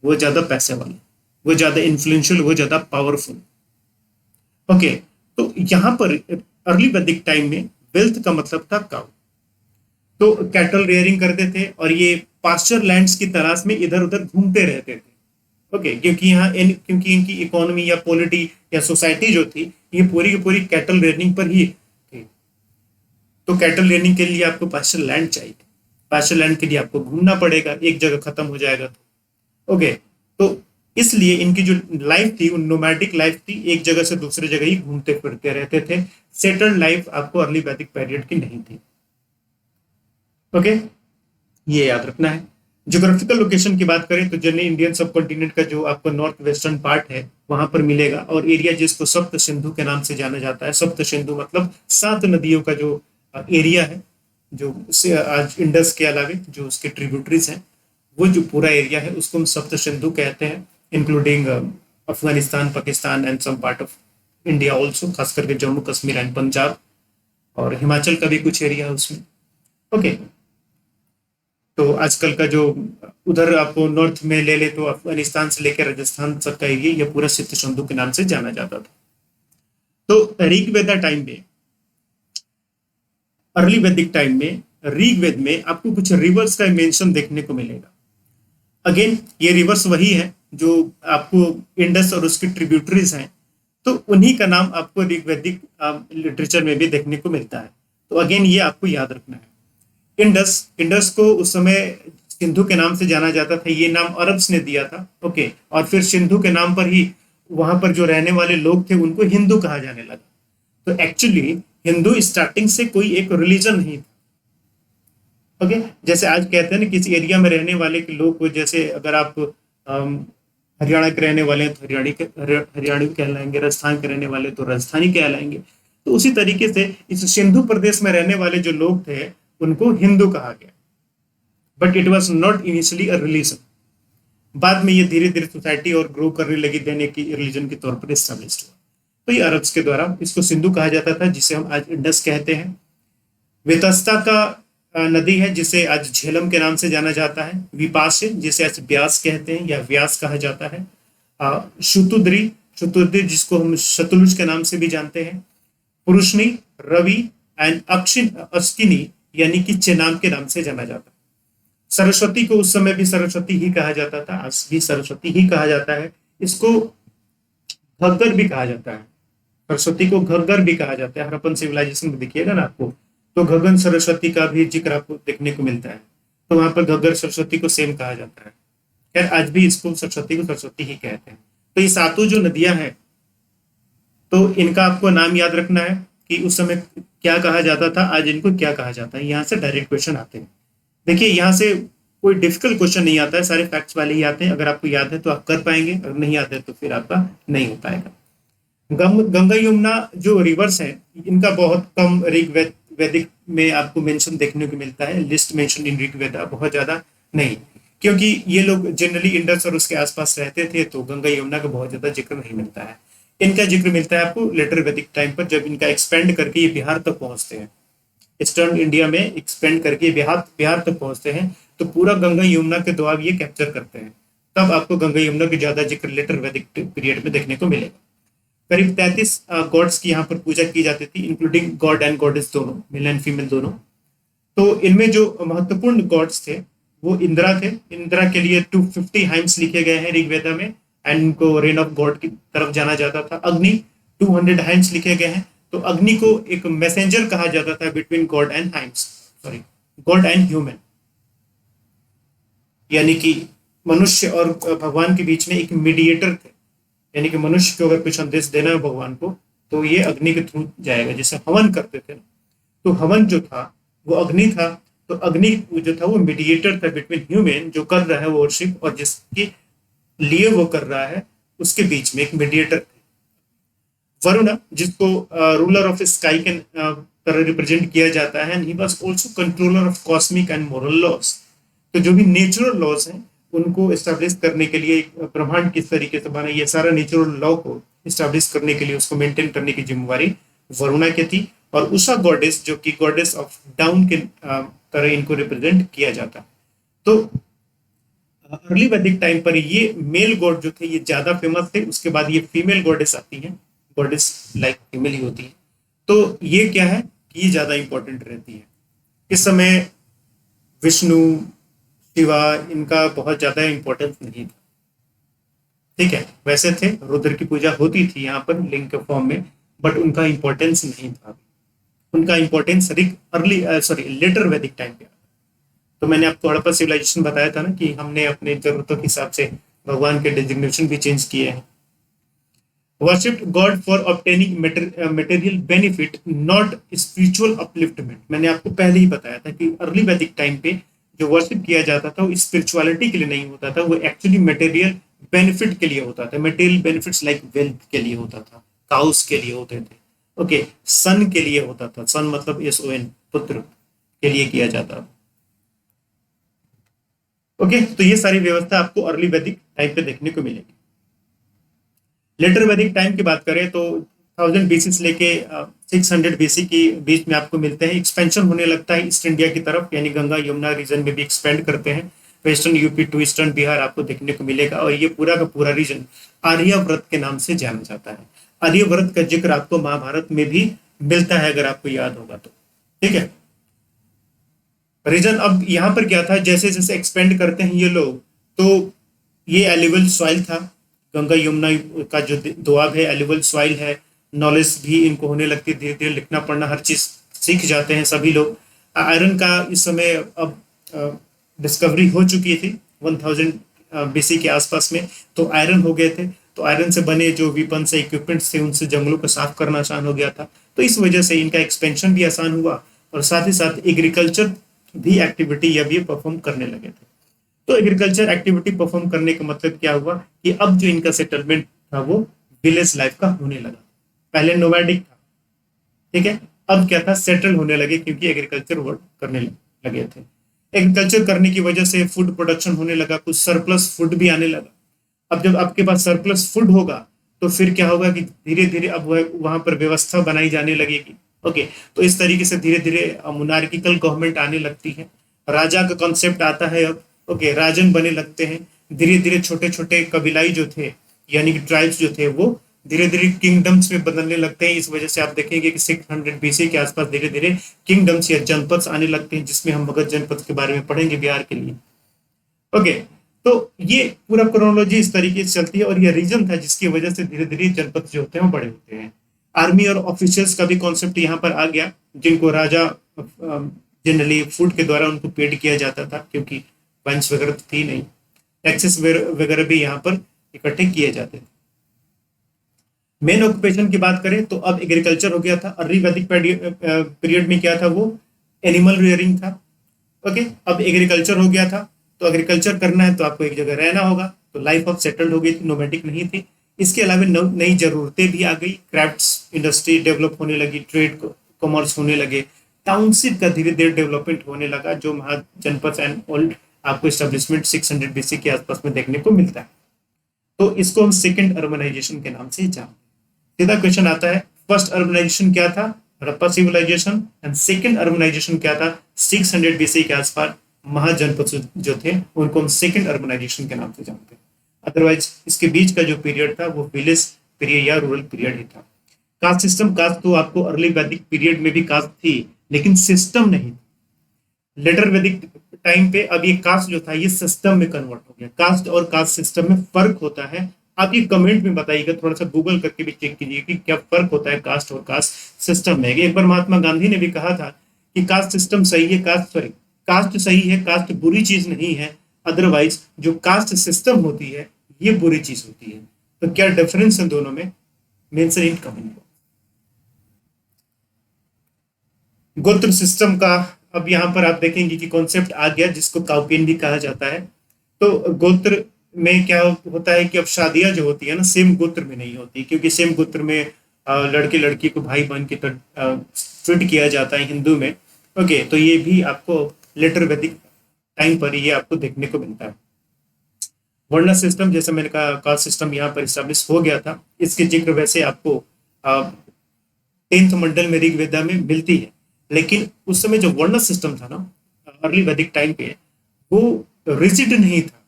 वो ज्यादा पैसे वाले, वो ज्यादा इन्फ्लुएंशियल, वो ज्यादा पावरफुल। ओके, तो यहाँ पर अर्ली वैदिक टाइम में वेल्थ का मतलब था काउ। तो कैटल रेयरिंग करते थे और ये पास्चर लैंड्स की तलाश में इधर उधर घूमते रहते थे। ओके, क्योंकि यहाँ क्योंकि इनकी इकोनॉमी या पॉलिटी या सोसाइटी जो थी ये पूरी की पूरी कैटल रेयरिंग पर ही थी। तो कैटल रेयरिंग के लिए आपको पास्चर लैंड चाहिए, पास्चर लैंड के लिए आपको घूमना पड़ेगा, एक जगह खत्म हो जाएगा तो। ओके, तो इसलिए इनकी जो लाइफ थी वो नोमैडिक लाइफ थी, एक जगह से दूसरी जगह ही घूमते फिरते रहते थे। सेटल्ड लाइफ आपको अर्ली वैदिक पीरियड की नहीं थी। ओके, ये याद रखना है। ज्योग्राफिकल लोकेशन की बात करें तो जनरली इंडियन सब कॉन्टिनेंट का जो आपको नॉर्थ वेस्टर्न पार्ट है वहां पर मिलेगा, और एरिया जिसको सप्त सिंधु के नाम से जाना जाता है। सप्त सिंधु मतलब 7 नदियों का जो एरिया है, जो आज इंडस के अलावे जो उसके ट्रिब्यूटरीज हैं, वो जो पूरा एरिया है उसको हम सप्त सिंधु कहते हैं, including Afghanistan, Pakistan and some part of India also, खास करके जम्मू कश्मीर एंड पंजाब, और हिमाचल का भी कुछ एरिया है उसमें। ओके, तो आजकल का जो उधर आपको नॉर्थ में ले ले तो अफगानिस्तान से लेकर राजस्थान तक का एरिया ये पूरा सिद्ध सिंधु के नाम से जाना जाता था। तो ऋग्वेदा टाइम में, अर्ली वैदिक टाइम में ऋग्वेद में आपको कुछ रिवर्स का मेंशन देखने को मिलेगा। अगेन ये रिवर्स वही है जो आपको इंडस और उसकी ट्रिब्यूटरीज हैं, तो उन्हीं का नाम आपको ऋग्वेदिक लिटरेचर में भी देखने को मिलता है। तो अगेन ये आपको याद रखना है। इंडस, इंडस को उस समय सिंधु के नाम से जाना जाता था, ये नाम अरब्स ने दिया था। ओके, और फिर सिंधु के नाम पर ही वहां पर जो रहने वाले लोग थे उनको हिंदू कहा जाने लगा। तो एक्चुअली हिंदू स्टार्टिंग से कोई एक रिलीजन नहीं था। ओके, जैसे आज कहते हैं ना किसी एरिया में रहने वाले के लोग को, जैसे अगर आप हरियाणा के रहने वाले हैं तो हरियाणवी कहलाएंगे, राजस्थान के रहने वाले तो राजस्थानी कहलाएंगे। तो उसी तरीके से इस सिंधु प्रदेश में रहने वाले जो लोग थे उनको हिंदू कहा गया, but it was not initially a religion. बाद में ये धीरे धीरे सोसाइटी और ग्रो करने लगी, देन एक रिलीजन के तौर पर एस्टेब्लिश हुआ। तो ये अरब्स के द्वारा इसको सिंधु कहा जाता था, जिसे हम आज इंडस कहते हैं। वेतस्ता का नदी है जिसे आज झेलम के नाम से जाना जाता है। विपाशे जिसे आज ब्यास कहते हैं या व्यास कहा जाता है। शुतुद्री, शुतुद्री जिसको हम शतुलुज के नाम से भी जानते हैं। पुरुषनी, रवि एंड अक्षिनी यानी कि चेनाब के नाम से जाना जाता है। सरस्वती को उस समय भी सरस्वती ही कहा जाता था, आज भी सरस्वती ही कहा जाता है। इसको घग्गर भी कहा जाता है, सरस्वती को घग्गर भी कहा जाता है। हरप्पन सिविलाइजेशन में देखिएगा ना आपको, तो गगन सरस्वती का भी जिक्र आपको देखने को मिलता है, तो वहां पर घग्गर सरस्वती को सेम कहा जाता है। खैर आज भी इसको सरस्वती को सरस्वती ही कहते हैं। तो ये सातों जो नदियां हैं, तो इनका आपको नाम याद रखना है कि उस समय क्या कहा जाता था, आज इनको क्या कहा जाता है। यहाँ से डायरेक्ट क्वेश्चन आते हैं। देखिए यहाँ से कोई डिफिकल्ट क्वेश्चन नहीं आता है, सारे फैक्ट्स वाले ही आते हैं। अगर आपको याद है तो आप कर पाएंगे, अगर नहीं आते तो फिर आपका नहीं हो पाएगा। गंगा यमुना जो रिवर्स है इनका बहुत कम ऋग्वेद वैदिक में आपको मेंशन देखने को मिलता है। लिस्ट मेंशन इन ऋग्वेदा बहुत ज्यादा नहीं, क्योंकि ये लोग जनरली इंडस और उसके आसपास रहते थे, तो गंगा यमुना का बहुत ज्यादा जिक्र नहीं मिलता है। इनका जिक्र मिलता है आपको लेटर वैदिक टाइम पर, जब इनका एक्सपेंड करके ये बिहार तक पहुंचते हैं। ईस्टर्न इंडिया में एक्सपेंड करके बिहार बिहार तक पहुंचते हैं, तो पूरा गंगा यमुना के द्वार ये कैप्चर करते हैं। तब आपको गंगा यमुना की ज्यादा जिक्र लेटर वैदिक पीरियड में देखने को मिलेगा। करीब 33 गॉड्स की यहाँ पर पूजा की जाती थी, इंक्लूडिंग गॉड एंड गॉडेस दोनों, मेल एंड फीमेल दोनों। तो इनमें जो महत्वपूर्ण गॉड्स थे वो इंदिरा थे। इंदिरा के लिए 250 हाइम्स लिखे गए हैं ऋग्वेदा में, एंड इनको रेन ऑफ गॉड की तरफ जाना जाता था। अग्नि 200 हाइम्स लिखे गए हैं। तो अग्नि को एक मैसेंजर कहा जाता था between God and hymns, sorry, God and human, यानी कि मनुष्य और भगवान के बीच में एक मीडिएटर थे। यानी कि मनुष्य को अगर कुछ संदेश देना है भगवान को तो ये अग्नि के थ्रू जाएगा। जैसे हवन करते थे ना, तो हवन जो था वो अग्नि था। तो अग्नि जो था वो मीडिएटर था बिटवीन ह्यूमन, जो कर रहा है वर्शिप, और जिसके लिए वो कर रहा है उसके बीच में एक मीडिएटर। वरुण, जिसको रूलर ऑफ स्काई के तरह रिप्रेजेंट किया जाता है, he was also controller of cosmic and moral laws. तो जो भी नेचुरल लॉज हैं उनको एस्टेब्लिश करने के लिए, ब्रह्मांड किस तरीके से बना, ये सारा नेचुरल लॉ को एस्टेब्लिश करने के लिए, उसको मेंटेन करने की जिम्मेवारी वरुणा की थी। और उषा गॉडेस, जो कि गॉडेस ऑफ डाउन के तरह इनको रिप्रेजेंट किया जाता। तो अर्ली वैदिक टाइम पर ये मेल गॉड जो थे ये ज्यादा फेमस थे। उसके बाद ये फीमेल गॉडेस आती हैं, गॉडेस लाइक फीमेल ही होती है। तो ये क्या है कि ये ज्यादा इंपॉर्टेंट रहती है। इस समय विष्णु, शिवा, इनका बहुत ज्यादा इंपॉर्टेंस नहीं था। ठीक है, वैसे थे, रुद्र की पूजा होती थी यहाँ पर लिंग के फॉर्म में, बट उनका इंपॉर्टेंस नहीं था। उनका इंपॉर्टेंस अर्ली सॉरी लेटर वैदिक टाइम पे। तो मैंने आपको हड़प्पा सिविलाइजेशन बताया था ना कि हमने अपने जरूरतों के हिसाब से भगवान के डेजिग्नेशन भी चेंज किए हैं। Worshipped God for obtaining material benefit, not spiritual upliftment. मैंने आपको पहले ही बताया था कि अर्ली वैदिक टाइम पे जो वर्शिप किया जाता था वो स्पिरिचुअलिटी के लिए नहीं होता था, वो एक्चुअली मटेरियल बेनिफिट के लिए होता था। मटेरियल बेनिफिट्स लाइक वेल्थ के लिए होता था, काउस के लिए होते थे, ओके, सन के लिए होता था, सन मतलब SON, पुत्र के लिए किया जाता था। ओके, तो ये सारी व्यवस्था आपको अर्ली वैदिक टाइम पे देखने को मिलेगी। लेटर वैदिक टाइम की बात करें तो 1000 BC से लेके 600 BC के बीच में आपको मिलते हैं। एक्सपेंशन होने लगता है ईस्ट इंडिया की तरफ, यानी गंगा यमुना रीजन में भी एक्सपेंड करते हैं। Western UP to eastern Bihar आपको देखने को मिलेगा, और ये पूरा का पूरा रीजन आर्यव्रत के नाम से जाना जाता है। आर्यव्रत का जिक्र आपको महाभारत में भी मिलता है, अगर आपको याद होगा तो। ठीक है, रीजन अब यहाँ पर क्या था, जैसे जैसे एक्सपेंड करते हैं ये लोग, तो ये एलिवल सॉइल था। गंगा यमुना का जो दोआब है एलिवल सॉइल है। नॉलेज भी इनको होने लगती है, धीरे धीरे लिखना पढ़ना हर चीज सीख जाते हैं सभी लोग। आयरन का इस समय अब डिस्कवरी हो चुकी थी 1000 BC के आसपास में, तो आयरन हो गए थे। तो आयरन से बने जो वेपन से इक्विपमेंट्स थे उनसे जंगलों को साफ करना आसान हो गया था। तो इस वजह से इनका एक्सपेंशन भी आसान हुआ, और साथ ही साथ एग्रीकल्चर भी एक्टिविटी या भी परफॉर्म करने लगे थे। तो एग्रीकल्चर एक्टिविटी परफॉर्म करने का मतलब क्या हुआ कि अब जो इनका सेटलमेंट था वो विलेज लाइफ का होने लगा। पहले नोमैडिक था, ठीक है, अब क्या था, सेटल होने लगे, क्योंकि एग्रीकल्चर वर्क करने लगे थे। एग्रीकल्चर करने की वजह से फूड प्रोडक्शन होने लगा, कुछ सरप्लस फूड भी आने लगा। अब जब आपके पास सरप्लस फूड होगा तो फिर क्या होगा कि धीरे धीरे अब वहां पर व्यवस्था बनाई जाने लगेगी। ओके, तो इस तरीके से धीरे धीरे मोनार्किकल गवर्नमेंट आने लगती है, राजा का कॉन्सेप्ट आता है अब। ओके, राजन बने लगते हैं। धीरे धीरे छोटे छोटे कबीलाई जो थे, यानी कि ट्राइब्स जो थे, वो धीरे धीरे किंगडम्स में बदलने लगते हैं। इस वजह से आप देखेंगे कि 600 BC के आसपास धीरे धीरे किंगडम्स या जनपद आने लगते हैं, जिसमें हम मगध जनपद के बारे में पढ़ेंगे बिहार के लिए। ओके, तो ये पूरा क्रोनोलॉजी इस तरीके से चलती है, और ये रीजन था जिसकी वजह से धीरे धीरे जनपद जो होते हैं वो बड़े होते हैं। आर्मी और ऑफिशियल्स का भी कॉन्सेप्ट यहाँ पर आ गया, जिनको राजा जनरली फूड के द्वारा उनको पेड किया जाता था, क्योंकि वंश वगैरह तो थी नहीं। टैक्सेस वगैरह भी यहाँ पर इकट्ठे किए जाते थे। मेन ऑक्यूपेशन की बात करें तो अब एग्रीकल्चर हो गया था। अर्ली वैदिक पीरियड में क्या था, वो एनिमल रियरिंग था। ओके, अब एग्रीकल्चर हो गया था, तो एग्रीकल्चर करना है तो आपको एक जगह रहना होगा, तो लाइफ ऑफ सेटल्ड हो गई थी, नोमैटिक नहीं थी। इसके अलावा नई जरूरतें भी आ गई, क्राफ्ट्स इंडस्ट्री डेवलप होने लगी, ट्रेड कॉमर्स होने लगे, टाउनशिप का धीरे धीरे डेवलपमेंट होने लगा, जो महाजनपद एंड ओल्ड आपको एस्टेब्लिशमेंट 600 BC के आसपास में देखने को मिलता है। तो इसको हम सेकंड अर्बनाइजेशन के नाम से जानते हैं। सीधा क्वेश्चन आता है, फर्स्ट अर्बनाइजेशन क्या था, Harappa civilisation, and second urbanisation क्या था, 600 BC के आसपास महाजनपद जो थे उनको हम सेकंड अर्बनाइजेशन के नाम से जानते हैं। अदरवाइज इसके बीच का जो पीरियड था वो विलेज पीरियड या रूरल पीरियड ही था। कास्ट सिस्टम, कास्ट तो आपको अर्ली वैदिक पीरियड में भी कास्ट थी, लेकिन सिस्टम नहीं थी। लेटर वैदिक टाइम पे अब ये कास्ट जो था ये सिस्टम में कन्वर्ट हो गया। कास्ट और कास्ट सिस्टम में फर्क होता है। आप ये कमेंट में बताइएगा, थोड़ा सा गूगल करके भी चेक कीजिए कि क्या फर्क होता है कास्ट और कास्ट सिस्टम में। एक बार महात्मा गांधी ने भी कहा था कि कास्ट सिस्टम सही है, कास्ट सही है, कास्ट बुरी चीज नहीं है, अदरवाइज जो कास्ट सिस्टम होती है ये बुरी चीज होती है। तो क्या डिफरेंस है दोनों में, मेंशन इन कमेंट बॉक्स। गोत्र सिस्टम का अब यहाँ पर आप देखेंगे कि कॉन्सेप्ट आ गया जिसको काउपियन भी कहा जाता है। तो गोत्र में क्या होता है कि अब शादियां जो होती है ना सेम गोत्र में नहीं होती, क्योंकि सेम गोत्र में लड़के लड़की को भाई बहन की तरह ट्रीट किया जाता है हिंदू में। ओके, तो ये भी आपको लेटर वैदिक टाइम पर ये आपको देखने को मिलता है। वर्ण सिस्टम, जैसे मैंने कहा कास्ट सिस्टम यहाँ पर स्टैब्लिश हो गया था। इसकी जिक्र वैसे आपको 10th मंडल में ऋग्वेदा में मिलती है, लेकिन उस समय जो वर्ण सिस्टम था ना अर्ली वैदिक टाइम पे, वो रिजिड नहीं था।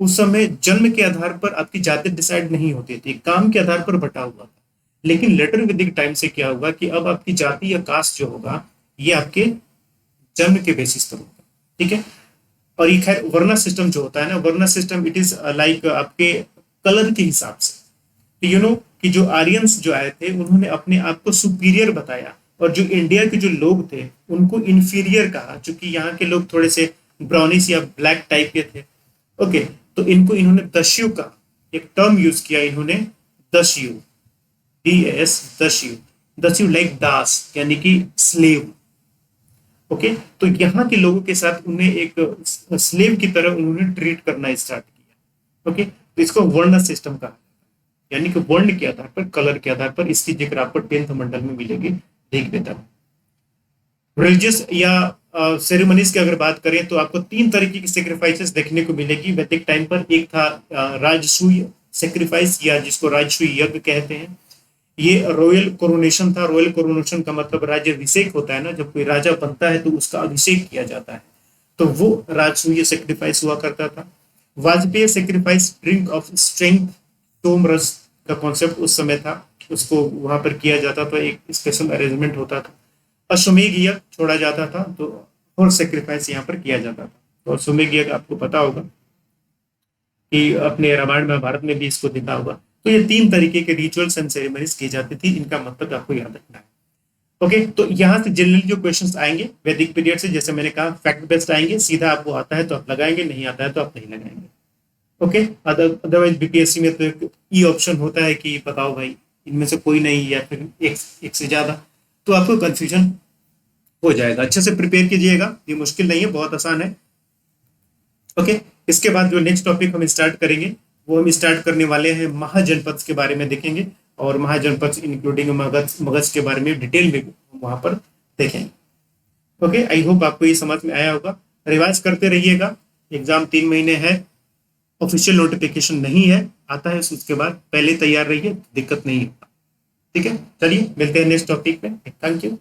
उस समय जन्म के आधार पर आपकी जाति डिसाइड नहीं होती थी, काम के आधार पर बटा हुआ था। लेकिन लेटर वैदिक टाइम से क्या होगा कि अब आपकी जाति या कास्ट जो होगा ये आपके जन्म के बेसिस पर होगा। ठीक है, और ये खैर वर्ण सिस्टम जो होता है ना, वर्ण सिस्टम इट इज लाइक आपके कलर के हिसाब से। यू नो कि जो आर्यंस जो आए थे उन्होंने अपने आप को सुपीरियर बताया, और जो इंडिया के जो लोग थे उनको इंफीरियर कहा, क्योंकि यहाँ के लोग थोड़े से ब्राउनिश या ब्लैक टाइप के थे। ओके, तो इनको इन्होंने दस्यु का एक टर्म यूज किया, इन्होंने दस्यु, DAS, दस्यु, दस्यु लाइक दास यानी कि स्लेव। ओके, तो यहाँ के लोगों के साथ उन्हें एक स्लेव की तरह उन्होंने ट्रीट करना स्टार्ट किया। ओके, तो इसको वर्ण सिस्टम कहा, यानी कि वर्ण के आधार पर, कलर के आधार पर। इसकी जिक्र आपको 10th मंडल में मिलेगी ऋग्वेदा। रिलीजियस या सेरेमनीज की अगर बात करें तो आपको 3 तरीके की सेक्रीफाइसेस देखने को मिलेगी वैदिक टाइम पर। एक था राजसूय सेक्रीफाइस, या जिसको राजसूय यज्ञ कहते हैं। ये रॉयल कोरोनेशन था। रॉयल कोरोनेशन का मतलब राज्याभिषेक होता है ना, जब कोई राजा बनता है तो उसका अभिषेक किया जाता है, तो वो राजसूय सेक्रीफाइस हुआ करता था। वाजपेय सेक्रीफाइस, ड्रिंक ऑफ स्ट्रेंथ, सोमरस का कॉन्सेप्ट उस समय था, उसको वहां पर किया जाता था, एक स्पेशल अरेंजमेंट होता था। अश्वमेध यज्ञ छोड़ा जाता था, तो और सेक्रीफाइस यहाँ पर किया जाता था। तो अश्वमेध यज्ञ आपको पता होगा कि अपने रामायण महाभारत में भी इसको देखा होगा। तो ये 3 तरीके के रिचुअल्स एंड सेरेमनीज की जाती थी, इनका मतलब आपको याद रखना है। ओके, तो यहाँ से जनरली जो क्वेश्चंस आएंगे वैदिक पीरियड से, जैसे मैंने कहा फैक्ट बेस्ड आएंगे, सीधा आपको आता है तो आप लगाएंगे, नहीं आता है तो आप नहीं लगाएंगे। ओके, अदरवाइज बीपीएससी में तो ई ऑप्शन होता है कि बताओ भाई इनमें से कोई नहीं या फिर एक से ज्यादा, तो आपको कंफ्यूजन हो जाएगा। अच्छे से प्रिपेयर कीजिएगा, ये मुश्किल नहीं है, बहुत आसान है। ओके, इसके बाद जो नेक्स्ट टॉपिक हम स्टार्ट करेंगे वो हम स्टार्ट करने वाले हैं महाजनपद के बारे में देखेंगे, और महाजनपद इंक्लूडिंग मगध के बारे में डिटेल में वहां पर देखेंगे। ओके, आई होप आपको ये समझ में आया होगा। रिवाइज करते रहिएगा, एग्जाम 3 महीने है, ऑफिशियल नोटिफिकेशन नहीं है, आता है उसके बाद, पहले तैयार रहिए, दिक्कत नहीं है। ठीक है, चलिए मिलते हैं नेक्स्ट टॉपिक में। Thank you.